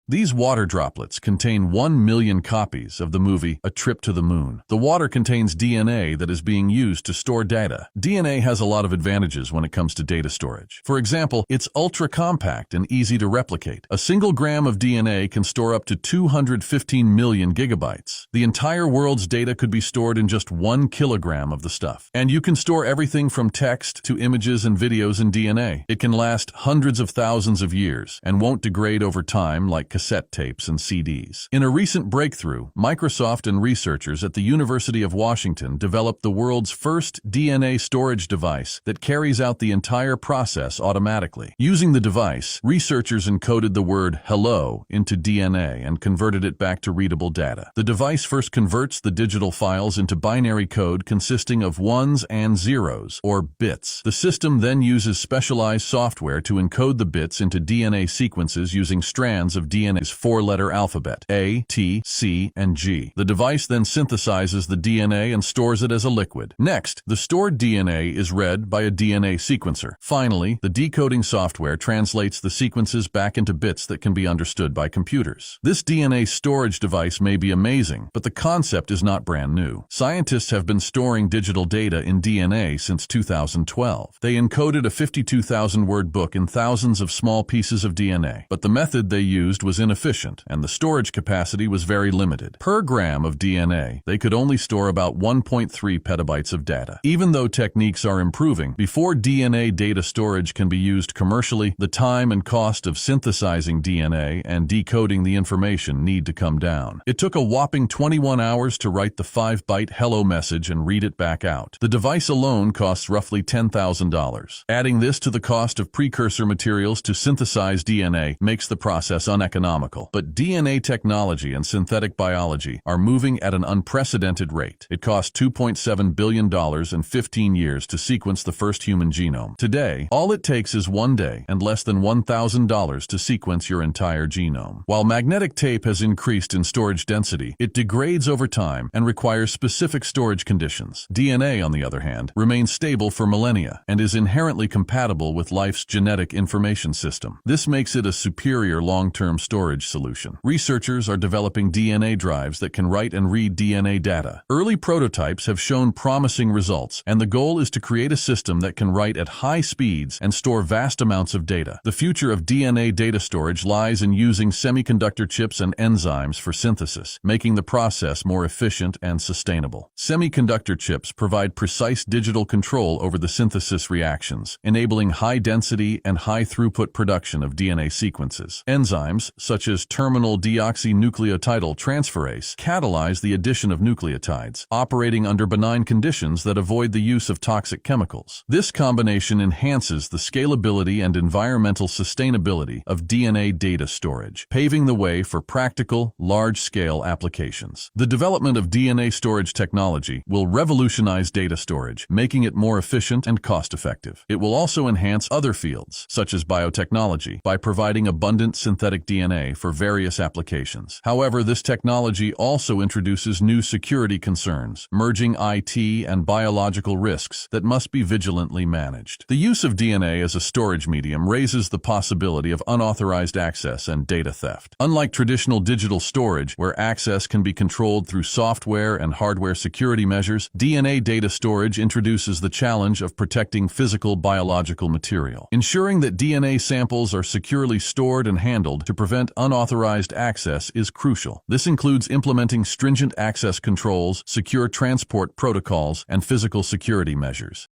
These water droplets contain 1 million copies of the movie A Trip to the Moon. The water contains DNA that is being used to store data. DNA has a lot of advantages when it comes to data storage. For example, it's ultra-compact and easy to replicate. A single gram of DNA can store up to 215 million gigabytes. The entire world's data could be stored in just 1 kilogram of the stuff. And you can store everything from text to images and videos in DNA. It can last hundreds of thousands of years and won't degrade over time like cassette tapes and CDs. In a recent breakthrough, Microsoft and researchers at the University of Washington developed the world's first DNA storage device that carries out the entire process automatically. Using the device, researchers encoded the word hello into DNA and converted it back to readable data. The device first converts the digital files into binary code consisting of ones and zeros, or bits. The system then uses specialized software to encode the bits into DNA sequences using strands of DNA's 4-letter alphabet, A, T, C, and G. The device then synthesizes the DNA and stores it as a liquid. Next, the stored DNA is read by a DNA sequencer. Finally, the decoding software translates the sequences back into bits that can be understood by computers. This DNA storage device may be amazing, but the concept is not brand new. Scientists have been storing digital data in DNA since 2012. They encoded a 52,000-word book in thousands of small pieces of DNA, but the method they used was inefficient, and the storage capacity was very limited. Per gram of DNA, they could only store about 1.3 petabytes of data. Even though techniques are improving, before DNA data storage can be used commercially, the time and cost of synthesizing DNA and decoding the information need to come down. It took a whopping 21 hours to write the 5-byte hello message and read it back out. The device alone costs roughly $10,000. Adding this to the cost of precursor materials to synthesize DNA makes the process uneconomical. But DNA technology and synthetic biology are moving at an unprecedented rate. It cost $2.7 billion in 15 years to sequence the first human genome. Today, all it takes is 1 day and less than $1,000 to sequence your entire genome. While magnetic tape has increased in storage density, it degrades over time and requires specific storage conditions. DNA, on the other hand, remains stable for millennia and is inherently compatible with life's genetic information system. This makes it a superior long-term storage solution. Researchers are developing DNA drives that can write and read DNA data. Early prototypes have shown promising results, and the goal is to create a system that can write at high speeds and store vast amounts of data. The future of DNA data storage lies in using semiconductor chips and enzymes for synthesis, making the process more efficient and sustainable. Semiconductor chips provide precise digital control over the synthesis reactions, enabling high-density and high-throughput production of DNA sequences. Enzymes, such as terminal deoxynucleotide transferase, catalyze the addition of nucleotides, operating under benign conditions that avoid the use of toxic chemicals. This combination enhances the scalability and environmental sustainability of DNA data storage, paving the way for practical, large-scale applications. The development of DNA storage technology will revolutionize data storage, making it more efficient and cost-effective. It will also enhance other fields, such as biotechnology, by providing abundant synthetic DNA for various applications. However, this technology also introduces new security concerns, merging IT and biological risks that must be vigilantly managed. The use of DNA as a storage medium raises the possibility of unauthorized access and data theft. Unlike traditional digital storage, where access can be controlled through software and hardware security measures, DNA data storage introduces the challenge of protecting physical biological material. Ensuring that DNA samples are securely stored and handled to prevent unauthorized access is crucial. This includes implementing stringent access controls, secure transport protocols, and physical security measures.